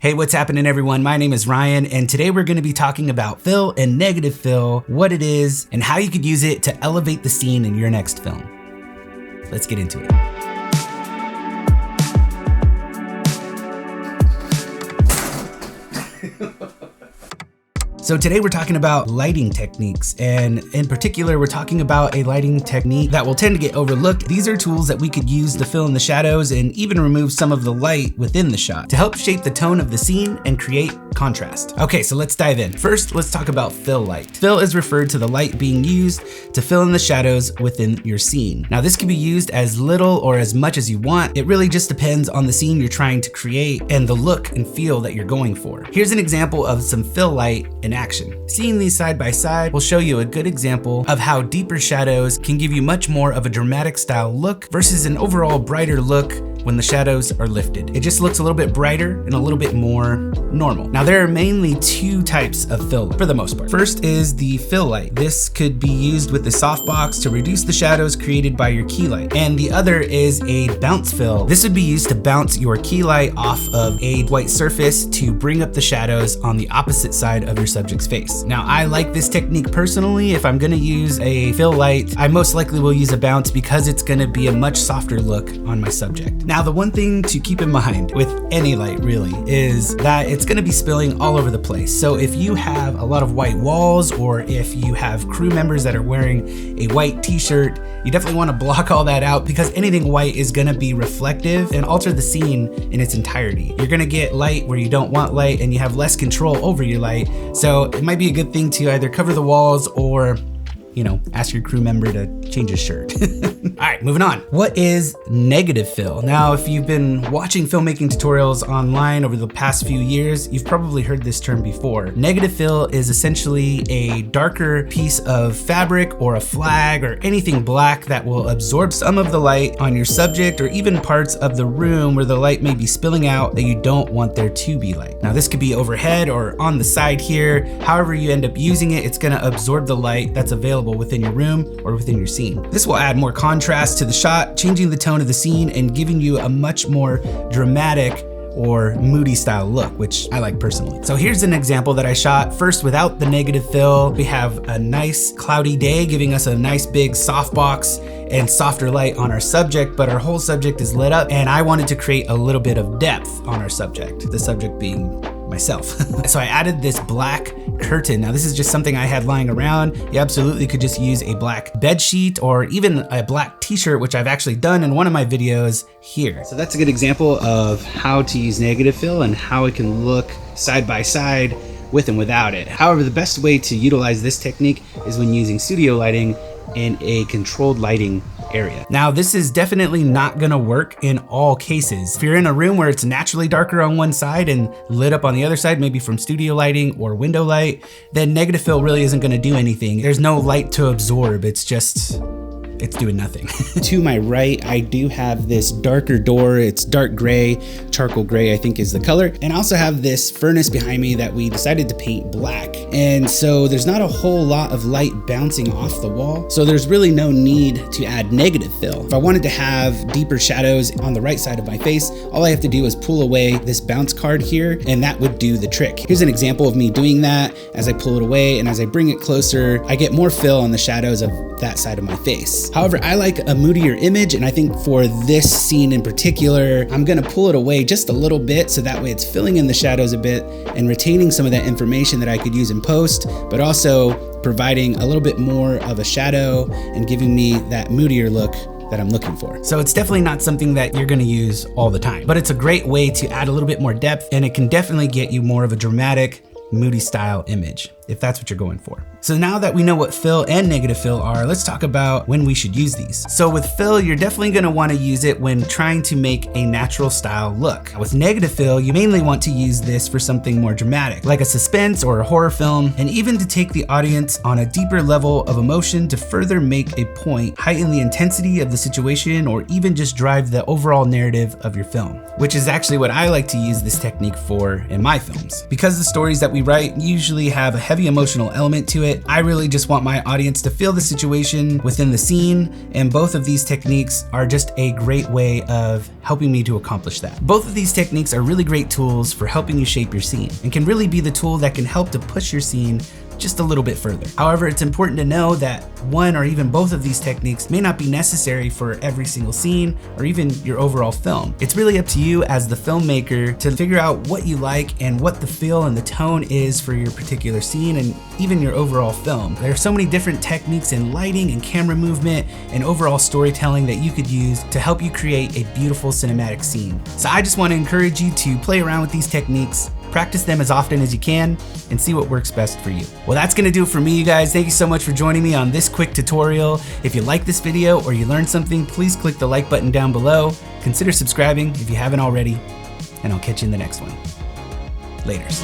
Hey, what's happening everyone? My name is Ryan, and today we're gonna be talking about fill and negative fill, what it is, and how you could use it to elevate the scene in your next film. Let's get into it. So today we're talking about lighting techniques, and in particular, we're talking about a lighting technique that will tend to get overlooked. These are tools that we could use to fill in the shadows and even remove some of the light within the shot to help shape the tone of the scene and create contrast. Okay, so let's dive in. First, let's talk about fill light. Fill is referred to the light being used to fill in the shadows within your scene. Now, this can be used as little or as much as you want. It really just depends on the scene you're trying to create and the look and feel that you're going for. Here's an example of some fill light in action. Seeing these side by side will show you a good example of how deeper shadows can give you much more of a dramatic style look versus an overall brighter look when the shadows are lifted. It just looks a little bit brighter and a little bit more normal. Now, there are mainly two types of fill light for the most part. First is the fill light. This could be used with the softbox to reduce the shadows created by your key light. And the other is a bounce fill. This would be used to bounce your key light off of a white surface to bring up the shadows on the opposite side of your subject's face. Now, I like this technique personally. If I'm gonna use a fill light, I most likely will use a bounce because it's gonna be a much softer look on my subject. Now, the one thing to keep in mind with any light really is that it's gonna be spilling all over the place. So if you have a lot of white walls, or if you have crew members that are wearing a white t-shirt, you definitely wanna block all that out, because anything white is gonna be reflective and alter the scene in its entirety. You're gonna get light where you don't want light, and you have less control over your light. So it might be a good thing to either cover the walls or, ask your crew member to change his shirt. All right, moving on. What is negative fill? Now, if you've been watching filmmaking tutorials online over the past few years, you've probably heard this term before. Negative fill is essentially a darker piece of fabric or a flag or anything black that will absorb some of the light on your subject, or even parts of the room where the light may be spilling out that you don't want there to be light. Now, this could be overhead or on the side here. However you end up using it, it's gonna absorb the light that's available within your room or within your scene. This will add more contrast to the shot, changing the tone of the scene and giving you a much more dramatic or moody style look, which I like personally. So here's an example that I shot first without the negative fill. We have a nice cloudy day giving us a nice big softbox and softer light on our subject, but our whole subject is lit up, and I wanted to create a little bit of depth on our subject, the subject being myself. So I added this black curtain. Now, this is just something I had lying around. You absolutely could just use a black bed sheet or even a black t-shirt, which I've actually done in one of my videos here. So that's a good example of how to use negative fill and how it can look side by side with and without it. However, the best way to utilize this technique is when using studio lighting in a controlled lighting area. Now, this is definitely not gonna work in all cases. If you're in a room where it's naturally darker on one side and lit up on the other side, maybe from studio lighting or window light, then negative fill really isn't gonna do anything. There's no light to absorb. It's doing nothing. To my right, I do have this darker door. It's dark gray, charcoal gray, I think is the color. And I also have this furnace behind me that we decided to paint black. And so there's not a whole lot of light bouncing off the wall. So there's really no need to add negative fill. If I wanted to have deeper shadows on the right side of my face, all I have to do is pull away this bounce card here, and that would do the trick. Here's an example of me doing that. As I pull it away and as I bring it closer, I get more fill on the shadows of that side of my face. However, I like a moodier image, and I think for this scene in particular, I'm gonna pull it away just a little bit so that way it's filling in the shadows a bit and retaining some of that information that I could use in post, but also providing a little bit more of a shadow and giving me that moodier look that I'm looking for. So it's definitely not something that you're gonna use all the time, but it's a great way to add a little bit more depth, and it can definitely get you more of a dramatic, moody style image, if that's what you're going for. So now that we know what fill and negative fill are, let's talk about when we should use these. So with fill, you're definitely gonna wanna use it when trying to make a natural style look. With negative fill, you mainly want to use this for something more dramatic, like a suspense or a horror film, and even to take the audience on a deeper level of emotion to further make a point, heighten the intensity of the situation, or even just drive the overall narrative of your film, which is actually what I like to use this technique for in my films. Because the stories that we we write usually have a heavy emotional element to it. I really just want my audience to feel the situation within the scene, and both of these techniques are just a great way of helping me to accomplish that. Both of these techniques are really great tools for helping you shape your scene, and can really be the tool that can help to push your scene just a little bit further. However, it's important to know that one or even both of these techniques may not be necessary for every single scene or even your overall film. It's really up to you as the filmmaker to figure out what you like and what the feel and the tone is for your particular scene and even your overall film. There are so many different techniques in lighting and camera movement and overall storytelling that you could use to help you create a beautiful cinematic scene. So I just want to encourage you to play around with these techniques, practice them as often as you can, and see what works best for you. Well, that's gonna do it for me, you guys. Thank you so much for joining me on this quick tutorial. If you like this video or you learned something, please click the like button down below. Consider subscribing if you haven't already, and I'll catch you in the next one. Laters.